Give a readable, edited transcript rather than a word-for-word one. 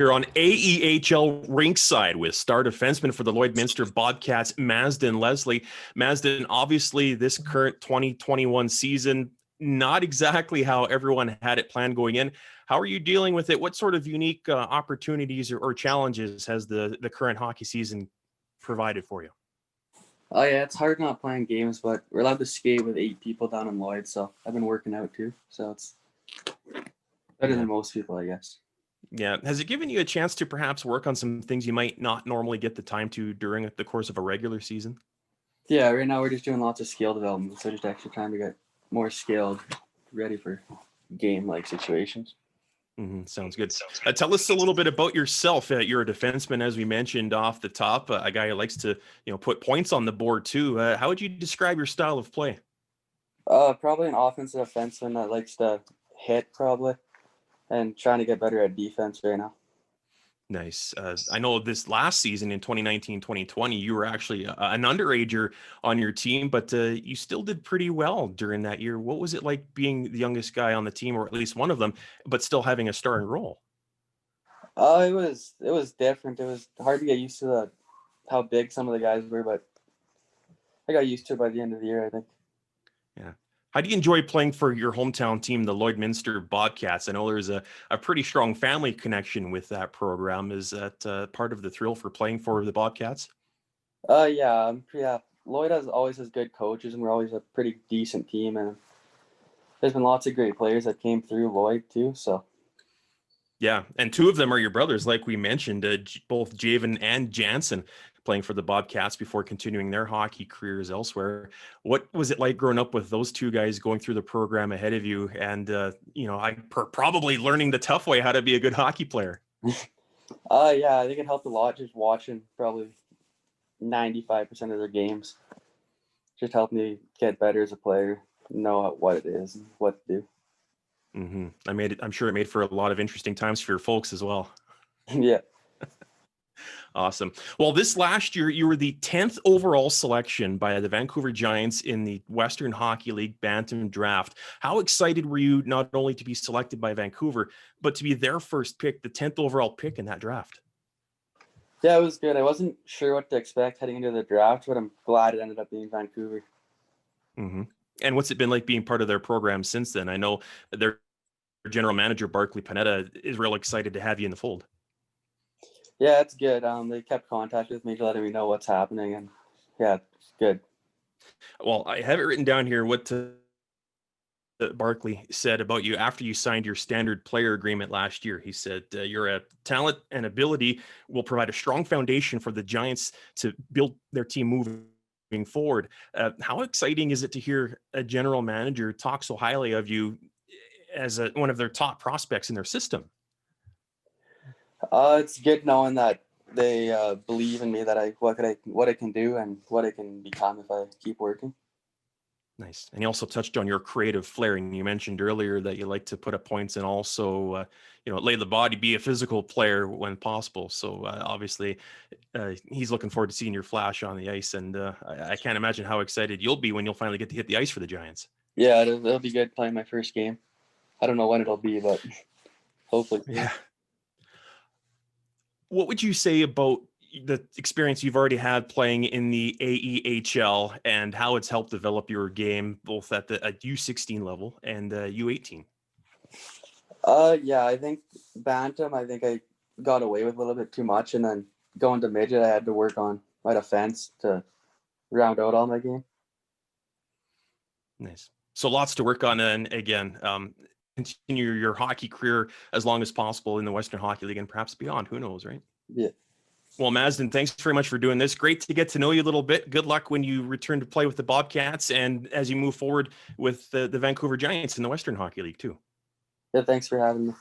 here on AEHL Rinkside with star defenseman for the Lloydminster Bobcats, Mazden Leslie. Mazden, obviously this current 2021 season, not exactly how everyone had it planned going in. How are you dealing with it? What sort of unique opportunities or challenges has the current hockey season provided for you? Oh yeah, it's hard not playing games, but we're allowed to skate with 8 people down in Lloyd, so I've been working out too. So it's better than most people, I guess. Yeah. Has it given you a chance to perhaps work on some things you might not normally get the time to during the course of a regular season? Yeah, right now we're just doing lots of skill development, so just extra time to get more skilled, ready for game-like situations. Sounds good. Tell us a little bit about yourself. You're a defenseman, as we mentioned off the top, a guy who likes to, put points on the board too. How would you describe your style of play? Probably an offensive defenseman that likes to hit, probably, and trying to get better at defense right now. Nice. I know this last season in 2019-2020, you were actually an underager on your team, but you still did pretty well during that year. What was it like being the youngest guy on the team, or at least one of them, but still having a starring role? It was different. It was hard to get used to how big some of the guys were, but I got used to it by the end of the year, I think. Yeah. How do you enjoy playing for your hometown team, the Lloydminster Bobcats? I know there's a pretty strong family connection with that program. Is that part of the thrill for playing for the Bobcats? Yeah. Lloyd always has good coaches, and we're always a pretty decent team, and there's been lots of great players that came through Lloyd too. So. Yeah, and 2 of them are your brothers, like we mentioned, both Javen and Jansen playing for the Bobcats before continuing their hockey careers elsewhere. What was it like growing up with those 2 guys going through the program ahead of you and, probably learning the tough way how to be a good hockey player? Yeah, I think it helped a lot just watching probably 95% of their games. Just helped me get better as a player, know what it is and what to do. I'm sure it made for a lot of interesting times for your folks as well. Yeah. Awesome. Well, this last year, you were the 10th overall selection by the Vancouver Giants in the Western Hockey League Bantam Draft. How excited were you not only to be selected by Vancouver, but to be their first pick, the 10th overall pick in that draft? Yeah, it was good. I wasn't sure what to expect heading into the draft, but I'm glad it ended up being Vancouver. And what's it been like being part of their program since then? I know their general manager, Barclay Panetta, is real excited to have you in the fold. Yeah, it's good. They kept contact with me, letting me know what's happening, and yeah, it's good. Well, I have it written down here what Barclay said about you after you signed your standard player agreement last year. He said, your talent and ability will provide a strong foundation for the Giants to build their team moving forward. How exciting is it to hear a general manager talk so highly of you as one of their top prospects in their system? It's good knowing that they believe in me, that what I can do and what I can become if I keep working. Nice. And you also touched on your creative flair, and you mentioned earlier that you like to put up points and also, lay the body, be a physical player when possible. So obviously, he's looking forward to seeing your flash on the ice, and I can't imagine how excited you'll be when you'll finally get to hit the ice for the Giants. Yeah, it'll be good playing my first game. I don't know when it'll be, but hopefully. Yeah. What would you say about the experience you've already had playing in the AEHL and how it's helped develop your game, both at U16 level and U18? Yeah, I think Bantam, I got away with a little bit too much, and then going to midget, I had to work on my defense to round out all my game. Nice. So lots to work on, and again, continue your hockey career as long as possible in the Western Hockey League and perhaps beyond. Who knows, right? Yeah. Well, Mazden, thanks very much for doing this. Great to get to know you a little bit. Good luck when you return to play with the Bobcats and as you move forward with the Vancouver Giants in the Western Hockey League too. Yeah, thanks for having me.